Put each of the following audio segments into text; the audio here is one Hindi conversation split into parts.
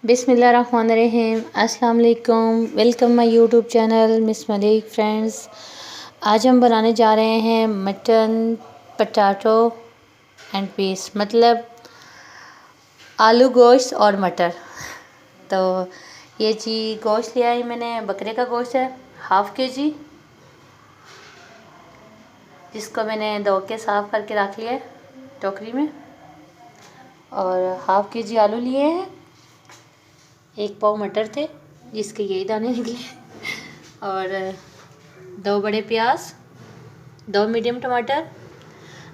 बिस्मिल्लाहिर्रहमानिर्रहीम। अस्सलाम वालेकुम। Welcome my YouTube channel miss Malik friends. आज हम बनाने जा रहे हैं मटन पटाटो एंड पीस, मतलब आलू गोश्त और मटर। तो ये जी गोश्त लिया है मैंने, बकरे का गोश्त है हाफ़ के जी, जिसको मैंने धो के साफ़ करके रख लिया है टोकरी में। और हाफ़ के जी आलू लिए हैं, 1 पाव मटर थे जिसके यही दाने निकले, और 2 बड़े प्याज, 2 मीडियम टमाटर,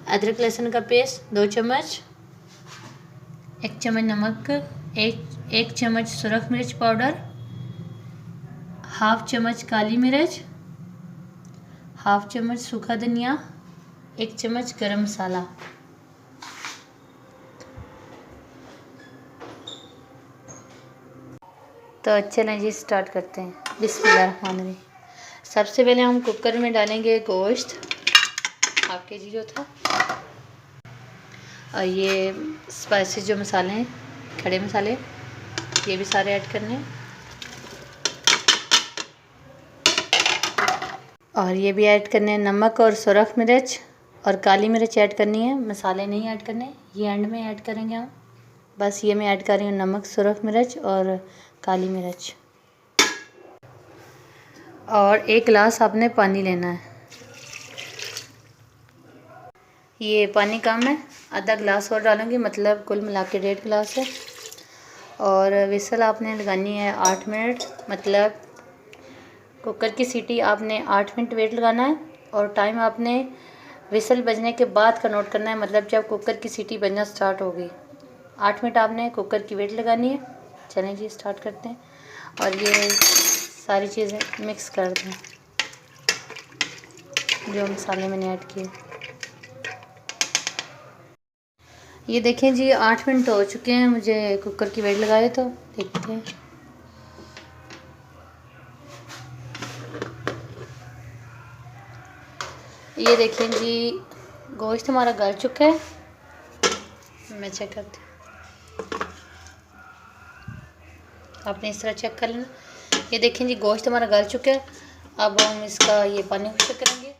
अदरक लहसुन का पेस्ट 2 चम्मच, 1 चम्मच नमक, एक चम्मच सुरख मिर्च पाउडर, हाफ चम्मच काली मिर्च, हाफ चम्मच सूखा धनिया, 1 चम्मच गरम मसाला। तो चलें जी स्टार्ट करते हैं। बिस्मिल्लाहिर्रहमानिर्रहीम। सबसे पहले हम कुकर में डालेंगे गोश्त, हाफ के जी जो था, और ये स्पाइसेस जो मसाले हैं, खड़े मसाले, ये भी सारे ऐड करने हैं। और ये भी ऐड करने हैं नमक और सुरख मिर्च और काली मिर्च ऐड करनी है, मसाले नहीं ऐड करने, ये एंड में ऐड करेंगे हम। बस ये मैं ऐड कर रही हूँ नमक, सुरख मिर्च और काली मिर्च। और 1 गिलास आपने पानी लेना है। ये पानी कम है, आधा गिलास और डालूँगी, मतलब कुल मिला के 1.5 गिलास है। और विसल आपने लगानी है 8 मिनट, मतलब कुकर की सीटी आपने 8 मिनट वेट लगाना है। और टाइम आपने विसल बजने के बाद का नोट करना है, मतलब जब कुकर की सीटी बजना स्टार्ट होगी 8 मिनट आपने कुकर की वेट लगानी है। चलें जी स्टार्ट करते हैं। और ये सारी चीज़ें मिक्स कर दें जो मसाले मैंने ऐड किए। ये देखें जी 8 मिनट हो चुके हैं मुझे कुकर की वेट लगाए, तो देखते हैं। ये देखें जी गोश्त हमारा गल चुका है, मैं चेक करती हूँ, आपने इस तरह चेक कर लेना। ये देखें जी गोश्त हमारा गल चुका है। अब हम इसका ये पानी खुश्क करेंगे।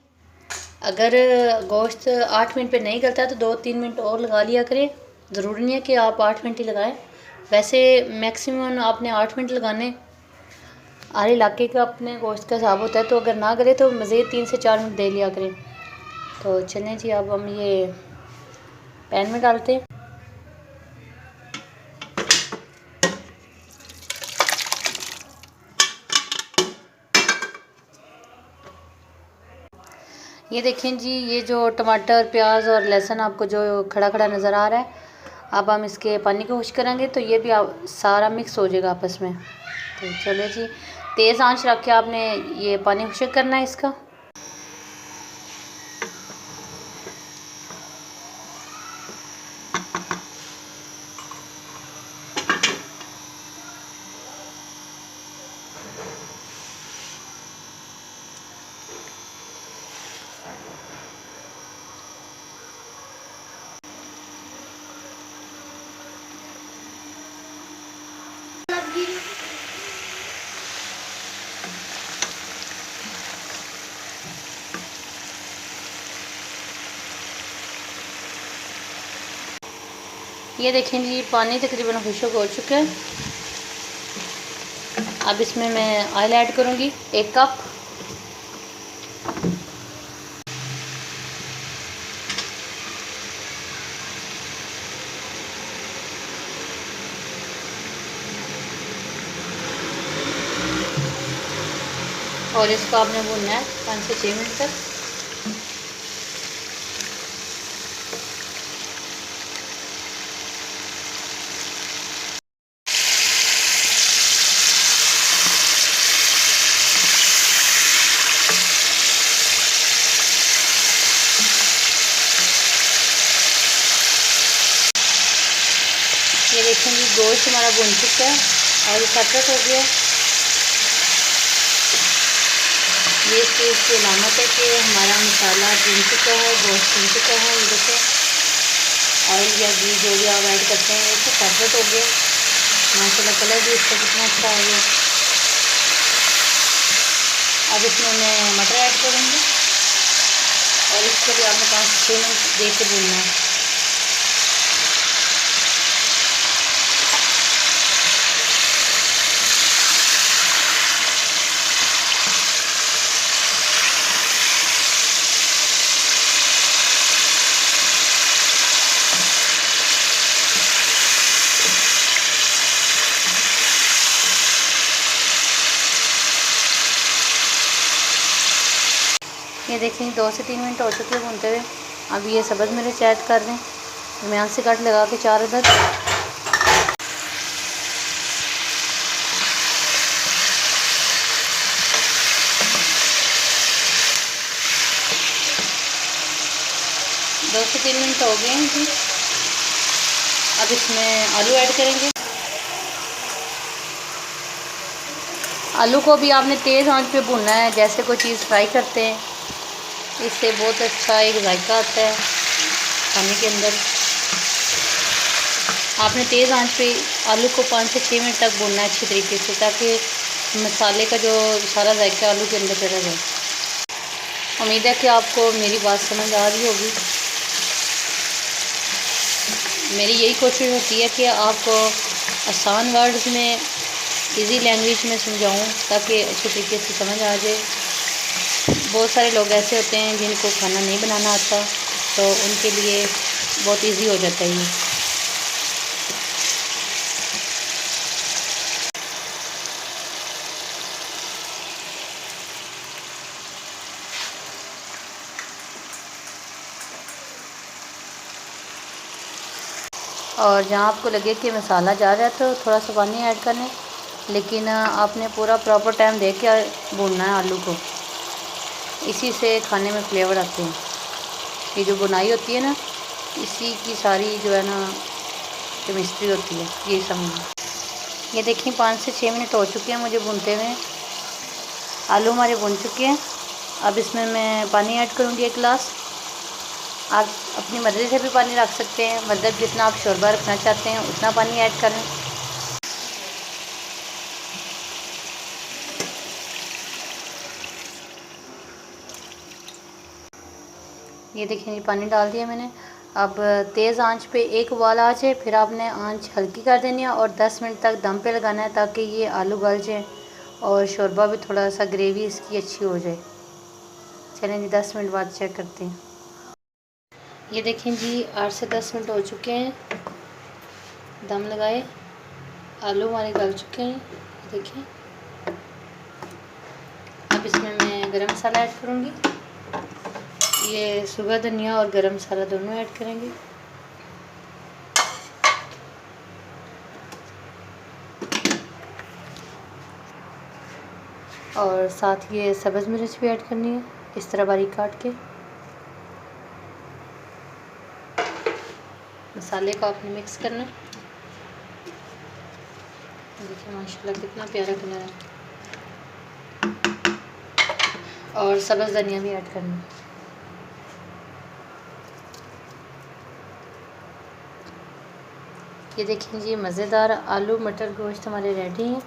अगर गोश्त 8 मिनट पे नहीं गलता तो 2-3 मिनट और लगा लिया करें, ज़रूरी नहीं है कि आप 8 मिनट ही लगाएं। वैसे मैक्सिमम आपने 8 मिनट लगाने, हर इलाके का अपने गोश्त का हिसाब होता है, तो अगर ना करें तो मज़ीद 3 से 4 मिनट दे लिया करें। तो चलें जी अब हम ये पैन में डालते हैं। ये देखें जी ये जो टमाटर, प्याज और लहसुन आपको जो खड़ा खड़ा नज़र आ रहा है, अब हम इसके पानी को खुश्क करेंगे तो ये भी सारा मिक्स हो जाएगा आपस में। तो चलो जी तेज़ आंच रख के आपने ये पानी खुश्क करना है इसका। ये देखें जी पानी तकरीबन खुश्क हो चुका है। अब इसमें मैं ऑयल ऐड करूँगी 1 कप। और इसको आपने भूनना है 5 से 6 मिनट तक। ये देखें जी गोश्त हमारा भुन चुका है और सेपरेट हो गया। ये चीज़ की अलामत है कि हमारा मसाला भुन चुका है, गोश्त भुन चुका है। ये देखें ऑयल या घी जो भी आप ऐड करते हैं ये तो सेपरेट हो गया। माशाल्लाह कलर भी इसका कितना अच्छा आ गया। अब इसमें मैं मटर ऐड करूँगी और इसको भी आपने 5 से 6 मिनट दे के भूनना है। ये देखें 2 से 3 मिनट हो चुके हैं भूनते हुए। अब ये सब्ज़ मिर्च ऐड कर दें, दरमियान से कट लगा के 4 अदद। दो से 3 मिनट हो गए हैं जी। अब इसमें आलू ऐड करेंगे। आलू को भी आपने तेज़ आंच पे भूनना है, जैसे कोई चीज़ फ्राई करते हैं। इससे बहुत अच्छा एक जायका आता है खाने के अंदर। आपने तेज़ आंच पे आलू को 5 से 6 मिनट तक भूनना है अच्छी तरीके से, ताकि मसाले का जो सारा जायका आलू के अंदर चला जाए। उम्मीद है कि आपको मेरी बात समझ आ रही होगी। मेरी यही कोशिश होती है कि आपको आसान वर्ड्स में, इजी लैंग्वेज में समझाऊं, ताकि अच्छे तरीके से समझ आ जाए। बहुत सारे लोग ऐसे होते हैं जिनको खाना नहीं बनाना आता, तो उनके लिए बहुत इजी हो जाता है ये। और जहाँ आपको लगे कि मसाला जा रहा है तो थोड़ा सा पानी ऐड कर लें, लेकिन आपने पूरा प्रॉपर टाइम दे के भूनना है आलू को। इसी से खाने में फ्लेवर आते हैं। ये जो बुनाई होती है ना, इसी की सारी जो है ना केमिस्ट्री होती है, यही समझ। ये देखिए 5 से 6 मिनट हो चुके हैं मुझे भूनते हुए। आलू हमारे भुन चुके हैं। अब इसमें मैं पानी ऐड करूँगी 1 गिलास। आप अपनी मर्ज़ी से भी पानी रख सकते हैं, मतलब जितना आप शोरबा रखना चाहते हैं उतना पानी ऐड करें। ये देखिए ये पानी डाल दिया मैंने। अब तेज़ आंच पे एक उबाल आ जाए, फिर आपने आंच हल्की कर देनी है और 10 मिनट तक दम पे लगाना है, ताकि ये आलू गल जाए और शोरबा भी थोड़ा सा ग्रेवी इसकी अच्छी हो जाए। चलें जी 10 मिनट बाद चेक करते हैं। ये देखें जी 8 से 10 मिनट हो चुके हैं दम लगाए। आलू हमारे गल चुके हैं, देखिए। अब इसमें मैं गरम मसाला ऐड करूँगी। ये सूखा धनिया और गरम मसाला दोनों ऐड करेंगे। और साथ ये सब्ज़ मिर्च भी ऐड करनी है, इस तरह बारीक काट के। मसाले को आपने मिक्स करना। देखिए माशाल्लाह कितना प्यारा कलर है। और सब्ज़ धनिया भी ऐड करना। ये देखिए जी मज़ेदार आलू मटर गोश्त हमारे रेडी हैं।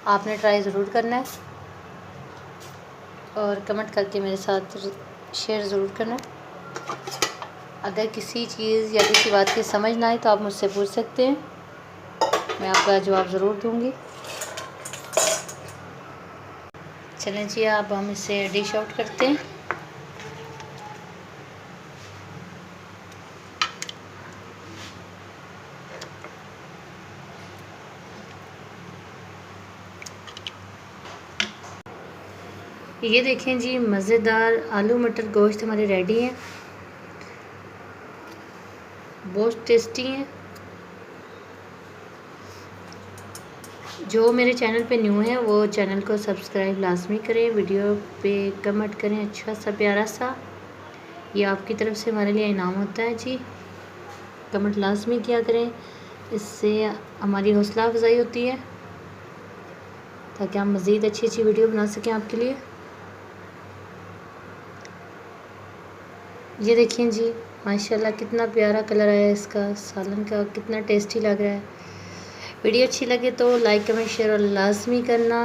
आपने ट्राई ज़रूर करना है और कमेंट करके मेरे साथ शेयर ज़रूर करना। अगर किसी चीज़ या किसी बात की समझ ना आए तो आप मुझसे पूछ सकते हैं, मैं आपका जवाब ज़रूर दूंगी। चलें जी अब हम इसे डिश आउट करते हैं। ये देखें जी मज़ेदार आलू मटर गोश्त हमारे रेडी हैं, बहुत टेस्टी हैं। जो मेरे चैनल पे न्यू है वो चैनल को सब्सक्राइब लाजमी करें, वीडियो पे कमेंट करें अच्छा सा प्यारा सा, ये आपकी तरफ से हमारे लिए इनाम होता है जी। कमेंट लाजमी किया करें, इससे हमारी हौसला अफजाई होती है, ताकि हम मज़ीद अच्छी अच्छी वीडियो बना सकें आपके लिए। ये देखिए जी माशाल्लाह कितना प्यारा कलर आया है इसका सालन का, कितना टेस्टी लग रहा है। वीडियो अच्छी लगे तो लाइक कमेंट शेयर और लाजमी करना।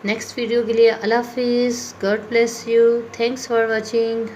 नेक्स्ट वीडियो के लिए अल्लाह हाफिज़, God bless you, thanks for watching.